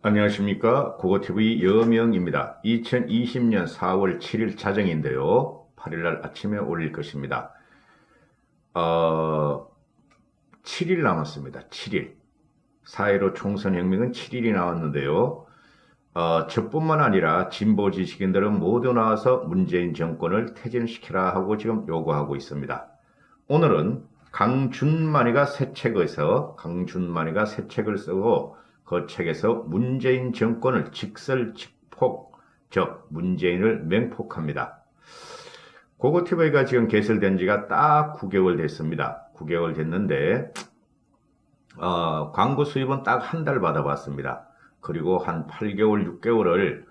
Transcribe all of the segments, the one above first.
안녕하십니까. 고고TV 여명입니다. 2020년 4월 7일 자정인데요. 8일날 아침에 올릴 것입니다. 7일 남았습니다. 7일. 4.15 총선혁명은 7일이 나왔는데요. 저뿐만 아니라 진보 지식인들은 모두 나와서 문재인 정권을 퇴진시키라 하고 지금 요구하고 있습니다. 오늘은 강준만이가 새 책을 쓰고 그 책에서 문재인 정권을 직설직폭, 즉 문재인을 맹폭합니다. 고고TV가 지금 개설된 지가 딱 9개월 됐습니다. 9개월 됐는데 광고 수입은 딱 한 달 받아봤습니다. 그리고 한 8개월, 6개월을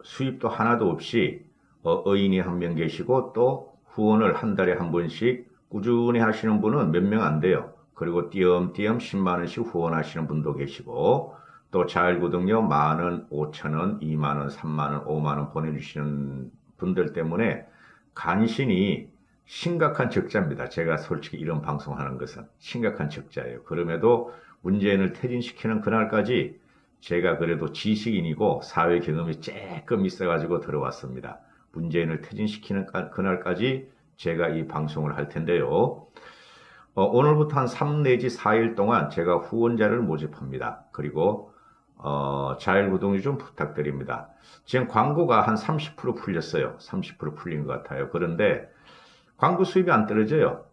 수입도 하나도 없이 의인이 한 명 계시고 또 후원을 한 달에 한 번씩 꾸준히 하시는 분은 몇 명 안 돼요. 그리고 띄엄띄엄 10만원씩 후원하시는 분도 계시고 또 자율구독료 만원, 5천원, 2만원, 3만원, 5만원 보내주시는 분들 때문에 간신히 심각한 적자입니다. 제가 솔직히 이런 방송하는 것은 심각한 적자예요. 그럼에도 문재인을 퇴진시키는 그날까지 제가 그래도 지식인이고 사회 경험이 조금 있어가지고 들어왔습니다. 문재인을 퇴진시키는 그날까지 제가 이 방송을 할 텐데요. 오늘부터 한 3 내지 4일 동안 제가 후원자를 모집합니다. 그리고 자율구독료 좀 부탁드립니다. 지금 광고가 한 30% 풀렸어요. 30% 풀린 것 같아요. 그런데 광고 수입이 안 떨어져요.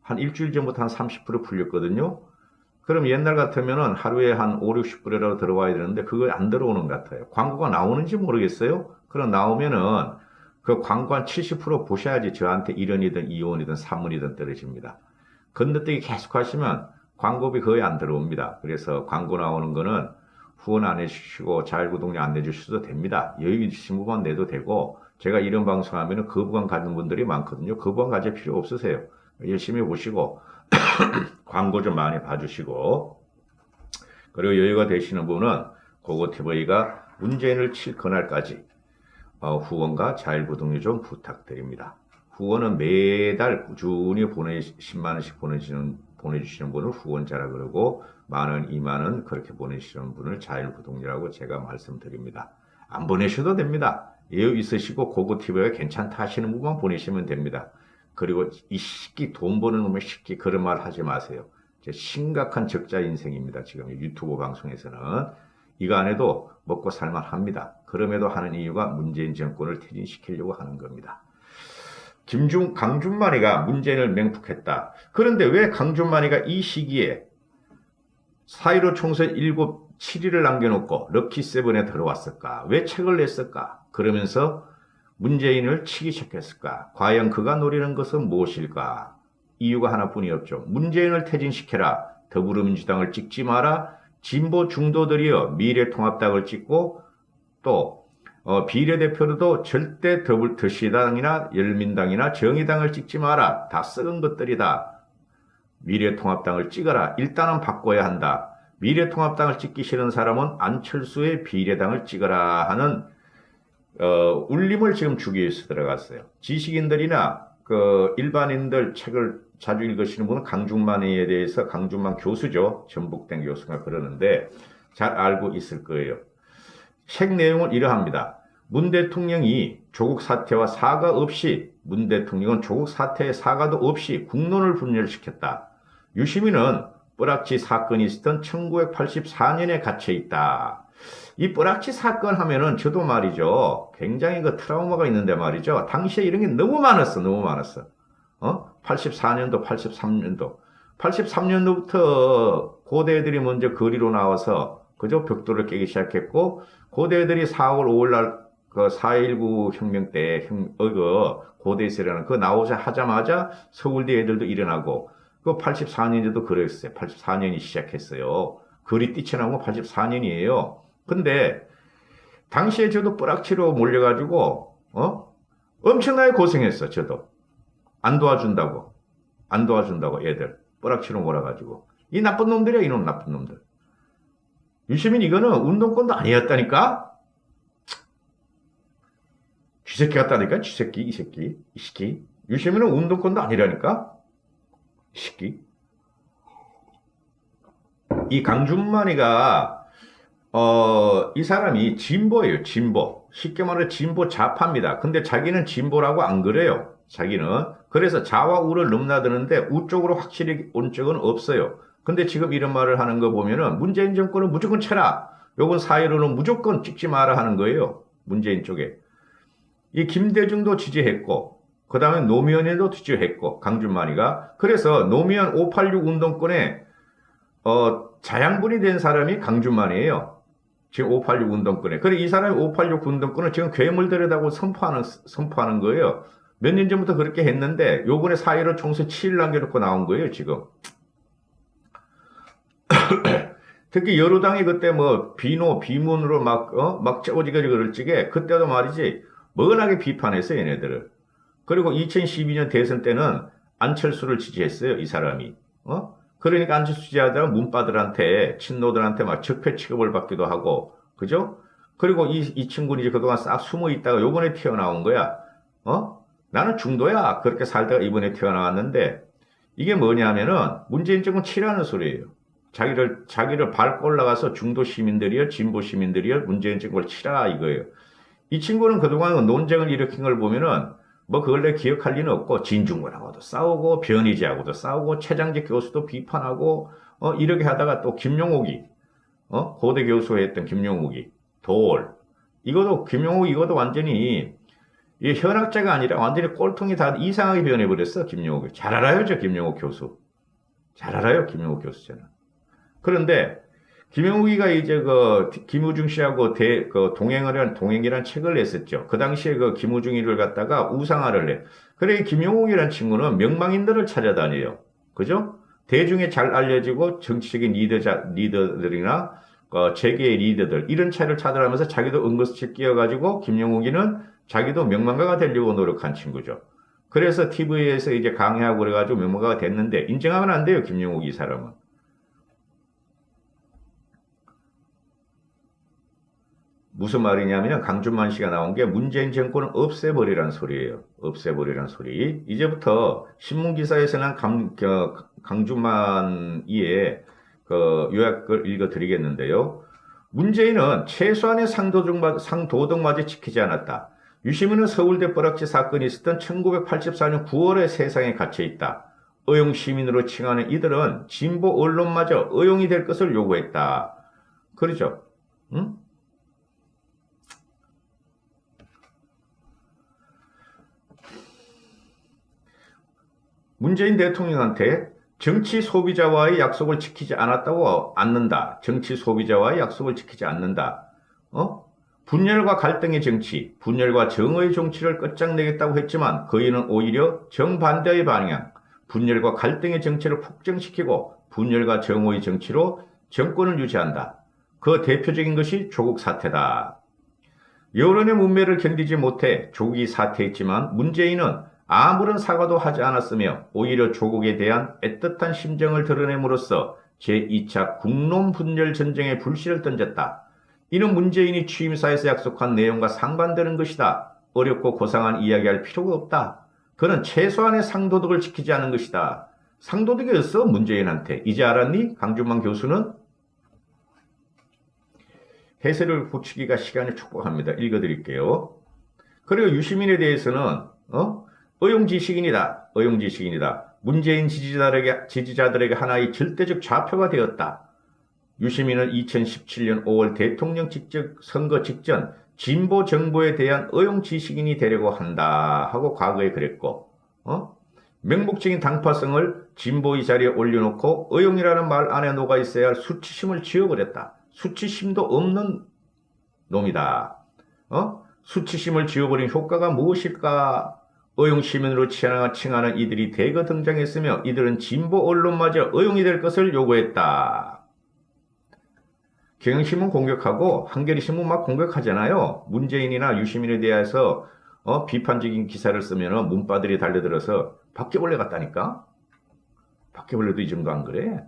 한 일주일 전부터 한 30% 풀렸거든요. 그럼 옛날 같으면은 하루에 한 5, 60불이라도 들어와야 되는데 그거 안 들어오는 것 같아요. 광고가 나오는지 모르겠어요. 그럼 나오면은 그 광고 한 70% 보셔야지 저한테 1원이든 2원이든 3원이든 떨어집니다. 건너뛰기 계속 하시면 광고비 거의 안 들어옵니다. 그래서 광고 나오는 거는 후원 안 해주시고 자율구독료 안 내주셔도 됩니다. 여유 있으신 분만 내도 되고 제가 이런 방송하면 거부감 가진 분들이 많거든요. 거부감 가질 필요 없으세요. 열심히 보시고 광고 좀 많이 봐주시고 그리고 여유가 되시는 분은 고고TV가 문재인을 칠 그날까지 후원과 자율구독료 좀 부탁드립니다. 후원은 매달 꾸준히 10만원씩 보내주시는 분을 후원자라 그러고 만원, 2만원 그렇게 보내주시는 분을 자율구독료라고 제가 말씀드립니다. 안 보내셔도 됩니다. 여유 있으시고 고고TV가 괜찮다 하시는 분만 보내시면 됩니다. 그리고 이 시끼 돈 버는 놈의 시끼 그런 말 하지 마세요. 심각한 적자 인생입니다. 지금 유튜브 방송에서는. 이거 안 해도 먹고 살만 합니다. 그럼에도 하는 이유가 문재인 정권을 퇴진시키려고 하는 겁니다. 강준만이가 문재인을 맹폭했다. 그런데 왜 강준만이가 이 시기에 4.15 총선 7일을 남겨놓고 럭키7에 들어왔을까? 왜 책을 냈을까? 그러면서 문재인을 치기 시작했을까? 과연 그가 노리는 것은 무엇일까? 이유가 하나뿐이 없죠. 문재인을 퇴진시켜라. 더불어민주당을 찍지 마라. 진보 중도들이여 미래통합당을 찍고 또 비례대표로도 절대 더시당이나 열민당이나 정의당을 찍지 마라. 다 썩은 것들이다. 미래통합당을 찍어라. 일단은 바꿔야 한다. 미래통합당을 찍기 싫은 사람은 안철수의 비례당을 찍어라 하는 울림을 지금 주기 위해서 들어갔어요. 지식인들이나 일반인들 책을 자주 읽으시는 분은 강준만에 대해서 강준만 교수죠. 전북대 교수가 그러는데 잘 알고 있을 거예요. 책 내용은 이러합니다. 문 대통령이 조국 사태와 사과 없이 문 대통령은 조국 사태에 사과도 없이 국론을 분열시켰다. 유시민은 뿌락치 사건이 있었던 1984년에 gat혀있다. 이 뿌락치 사건 하면은 저도 말이죠. 굉장히 그 트라우마가 있는데 말이죠. 당시에 이런 게 너무 많았어. 84년도, 83년도. 83년도부터 고대들이 먼저 거리로 나와서 그저 벽돌을 깨기 시작했고 고대들이 4월 5일 날 그 4.19 혁명 때 고대에서 일어난 그 하자마자 서울대 애들도 일어나고 그 84년에도 그랬어요. 84년이 시작했어요. 거리 뛰쳐나온 건 84년이에요. 근데 당시에 저도 뿌락치로 몰려가지고 엄청나게 고생했어. 저도 안 도와준다고 애들 뿌락치로 몰아가지고 이 나쁜 놈들이야. 이놈 나쁜 놈들. 유시민 이거는 운동권도 아니었다니까. 쥐새끼 같다니까. 쥐새끼 이 새끼. 유시민은 운동권도 아니라니까. 이 새끼. 이 강준만이가 이 사람이 진보예요, 진보. 쉽게 말해 진보 좌파입니다. 근데 자기는 진보라고 안 그래요. 자기는. 그래서 좌와 우를 넘나드는데 우 쪽으로 확실히 온 적은 없어요. 근데 지금 이런 말을 하는 거 보면은 문재인 정권은 무조건 쳐라. 요건 사회로는 무조건 찍지 마라 하는 거예요. 문재인 쪽에. 이 김대중도 지지했고, 그 다음에 노무현에도 지지했고, 강준만이가. 그래서 노무현 586 운동권에, 자양분이 된 사람이 강준만이에요. 지금 586 운동권에. 그래, 이 사람이 586 운동권을 지금 괴물들이라고 선포하는 거예요. 몇 년 전부터 그렇게 했는데, 요번에 4.15 총선 7일 남겨놓고 나온 거예요, 지금. 특히 여로당이 그때 뭐, 비문으로 막 쪼지거리 그럴 적에, 그때도 말이지, 워낙에 비판했어요, 얘네들을. 그리고 2012년 대선 때는 안철수를 지지했어요, 이 사람이. 그러니까 안철수 지지하다가 문바들한테, 친노들한테 막 적폐 취급을 받기도 하고, 그죠? 그리고 이 친구는 이제 그동안 싹 숨어 있다가 요번에 튀어나온 거야. 나는 중도야. 그렇게 살다가 이번에 튀어나왔는데, 이게 뭐냐면은, 문재인 정권 치라는 소리예요. 자기를 밟고 올라가서 중도 시민들이요, 진보 시민들이요, 문재인 정권을 치라 이거예요. 이 친구는 그동안 논쟁을 일으킨 걸 보면은 뭐 그걸 내 기억할 리는 없고 진중권하고도 싸우고 변희재하고도 싸우고 최장직 교수도 비판하고 이렇게 하다가 또 김용옥이 고대 교수했던 김용옥이 돌 이것도 완전히 이 현학자가 아니라 완전히 꼴통이 다 이상하게 변해버렸어 김용옥이. 잘 알아요 저 김용옥 교수. 잘 알아요 김용옥 교수 저는. 그런데 김용욱이가 이제 김우중 씨하고 동행이라는 책을 냈었죠. 그 당시에 김우중이를 갖다가 우상화를 해. 그래, 김용욱이라는 친구는 명망인들을 찾아다녀요. 그죠? 대중에 잘 알려지고 정치적인 리더들이나, 재계의 리더들, 이런 차를 찾아가면서 자기도 은근슬쩍 끼어가지고 김용욱이는 자기도 명망가가 되려고 노력한 친구죠. 그래서 TV에서 이제 강의하고 그래가지고 명망가가 됐는데, 인정하면 안 돼요, 김용욱 이 사람은. 무슨 말이냐면 강준만 씨가 나온 게 문재인 정권을 없애버리란 소리예요. 없애버리란 소리. 이제부터 신문기사에서는 강준만 이의 요약을 읽어드리겠는데요. 문재인은 최소한의 상도덕마저 지키지 않았다. 유시민은 서울대 벼락치 사건이 있었던 1984년 9월에 세상에 갇혀있다. 의용 시민으로 칭하는 이들은 진보 언론마저 의용이 될 것을 요구했다. 그렇죠? 응? 문재인 대통령한테 정치 소비자와의 약속을 지키지 않는다. 정치 소비자와의 약속을 지키지 않는다. 분열과 갈등의 정치, 분열과 정의의 정치를 끝장내겠다고 했지만 그이는 오히려 정반대의 방향, 분열과 갈등의 정치를 폭정시키고 분열과 정의의 정치로 정권을 유지한다. 그 대표적인 것이 조국 사태다. 여론의 문매를 견디지 못해 조국이 사퇴했지만 문재인은 아무런 사과도 하지 않았으며 오히려 조국에 대한 애틋한 심정을 드러냄으로써 제2차 국론 분열 전쟁의 불씨를 던졌다. 이는 문재인이 취임사에서 약속한 내용과 상반되는 것이다. 어렵고 고상한 이야기할 필요가 없다. 그는 최소한의 상도덕을 지키지 않은 것이다. 상도덕이 없어 문재인한테. 이제 알았니? 강준만 교수는? 해설을 붙이기가 시간이 촉박합니다. 읽어드릴게요. 그리고 유시민에 대해서는 의용지식인이다. 의용지식인이다. 문재인 지지자들에게 하나의 절대적 좌표가 되었다. 유시민은 2017년 5월 대통령 선거 직전 진보 정부에 대한 의용지식인이 되려고 한다 하고 과거에 그랬고 명목적인 당파성을 진보의 자리에 올려놓고 의용이라는 말 안에 녹아 있어야 할 수치심을 지워버렸다. 수치심도 없는 놈이다. 수치심을 지워버린 효과가 무엇일까? 의용시민으로 칭하는 이들이 대거 등장했으며 이들은 진보 언론마저 의용이 될 것을 요구했다. 경향신문 공격하고 한겨레신문 막 공격하잖아요. 문재인이나 유시민에 대해서 비판적인 기사를 쓰면 문바들이 달려들어서 바퀴벌레 같다니까? 바퀴벌레도 이 정도 안 그래?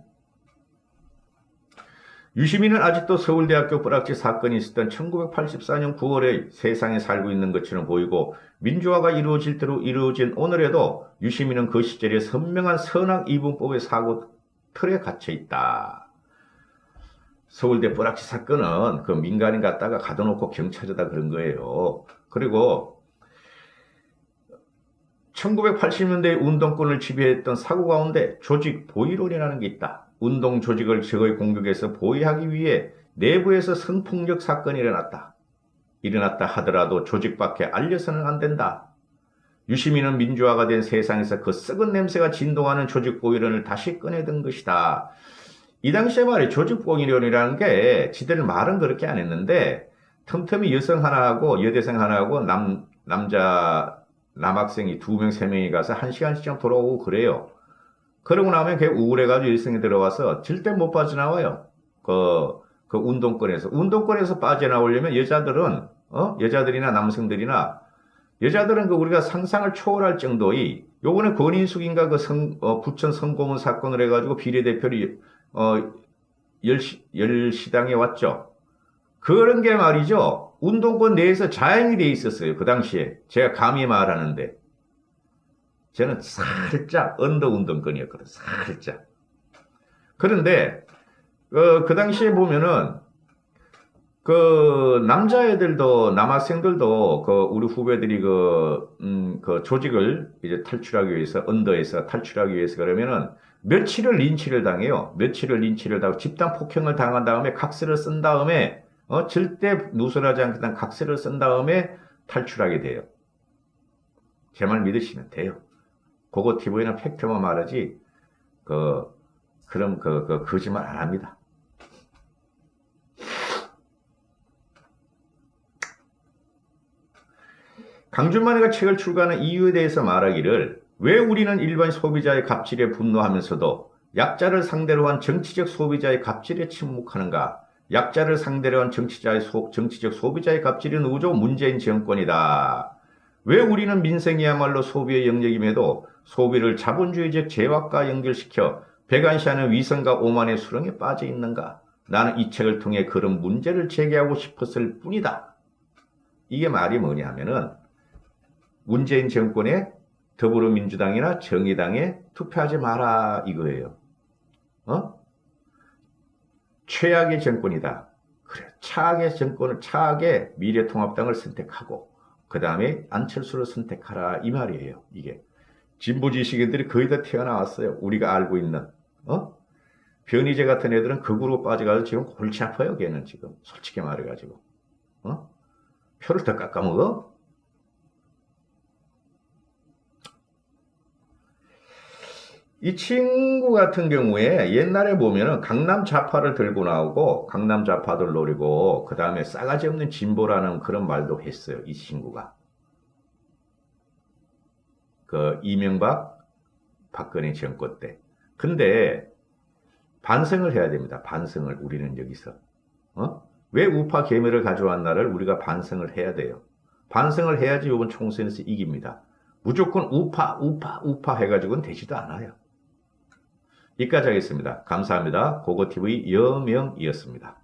유시민은 아직도 서울대학교 벼락치 사건이 있었던 1984년 9월에 세상에 살고 있는 것처럼 보이고 민주화가 이루어질 대로 이루어진 오늘에도 유시민은 그 시절의 선명한 선악 이분법의 사고 틀에 갇혀 있다. 서울대 뿌락치 사건은 그 민간인 갖다가 가둬놓고 경찰에다 그런 거예요. 그리고 1980년대 운동권을 지배했던 사고 가운데 조직 보위론이라는 게 있다. 운동 조직을 적의 공격에서 보위하기 위해 내부에서 성폭력 사건이 일어났다 하더라도 조직 밖에 알려서는 안 된다. 유시민은 민주화가 된 세상에서 그 썩은 냄새가 진동하는 조직 보위론을 다시 꺼내든 것이다. 이 당시에 말이 조직 보위론이라는 게 지들 말은 그렇게 안 했는데 틈틈이 여성 하나하고 여대생 하나하고 남학생이 2명, 3명이 가서 1시간씩 돌아오고 그래요. 그러고 나면 걔 우울해가지고 여성이 들어와서 절대 못 빠져나와요. 그 운동권에서 빠져나오려면 여자들이나 남성들이나 여자들은 그 우리가 상상을 초월할 정도의 요번에 권인숙인가 부천 성고문 사건을 해가지고 비례대표를 열시당에 왔죠. 그런 게 말이죠. 운동권 내에서 자행이 돼 있었어요. 그 당시에. 제가 감히 말하는데. 저는 살짝 언더 운동권이었거든. 살짝. 그런데 그 당시에 보면은 그 남자애들도 남학생들도 그 우리 후배들이 그 조직을 이제 탈출하기 위해서 언더에서 탈출하기 위해서 그러면은 며칠을 린치를 당해요. 며칠을 린치를 당하고 집단 폭행을 당한 다음에 각서를 쓴 다음에 절대 누설하지 않겠다는 각서를 쓴 다음에 탈출하게 돼요. 제 말 믿으시면 돼요. 그거 TV나 팩트만 말하지 그럼 거짓말 안 합니다. 강준만이가 책을 출간한 이유에 대해서 말하기를 왜 우리는 일반 소비자의 갑질에 분노하면서도 약자를 상대로 한 정치적 소비자의 갑질에 침묵하는가? 약자를 상대로 한 정치적 소비자의 갑질은 우조 문재인 정권이다. 왜 우리는 민생이야말로 소비의 영역임에도 소비를 자본주의적 제약과 연결시켜 배관시하는 위선과 오만의 수렁에 빠져 있는가? 나는 이 책을 통해 그런 문제를 제기하고 싶었을 뿐이다. 이게 말이 뭐냐 하면은 문재인 정권에 더불어민주당이나 정의당에 투표하지 마라 이거예요. 최악의 정권이다. 그래, 차악의 미래통합당을 선택하고 그 다음에 안철수를 선택하라 이 말이에요. 이게 진보 지식인들이 거의 다 튀어나왔어요. 우리가 알고 있는 변희재 같은 애들은 극으로 빠져가지고 지금 골치 아파요. 걔는 지금 솔직히 말해가지고 표를 더 깎아먹어. 이 친구 같은 경우에 옛날에 보면은 강남 좌파를 들고 나오고 강남 좌파들 노리고 그 다음에 싸가지 없는 진보라는 그런 말도 했어요. 이 친구가. 그 이명박 박근혜 정권 때. 근데 반성을 해야 됩니다. 반성을 우리는 여기서. 왜 우파 계멸을 가져왔나를 우리가 반성을 해야 돼요. 반성을 해야지 이번 총선에서 이깁니다. 무조건 우파 해가지고는 되지도 않아요. 여기까지 하겠습니다. 감사합니다. 고고TV 여명이었습니다.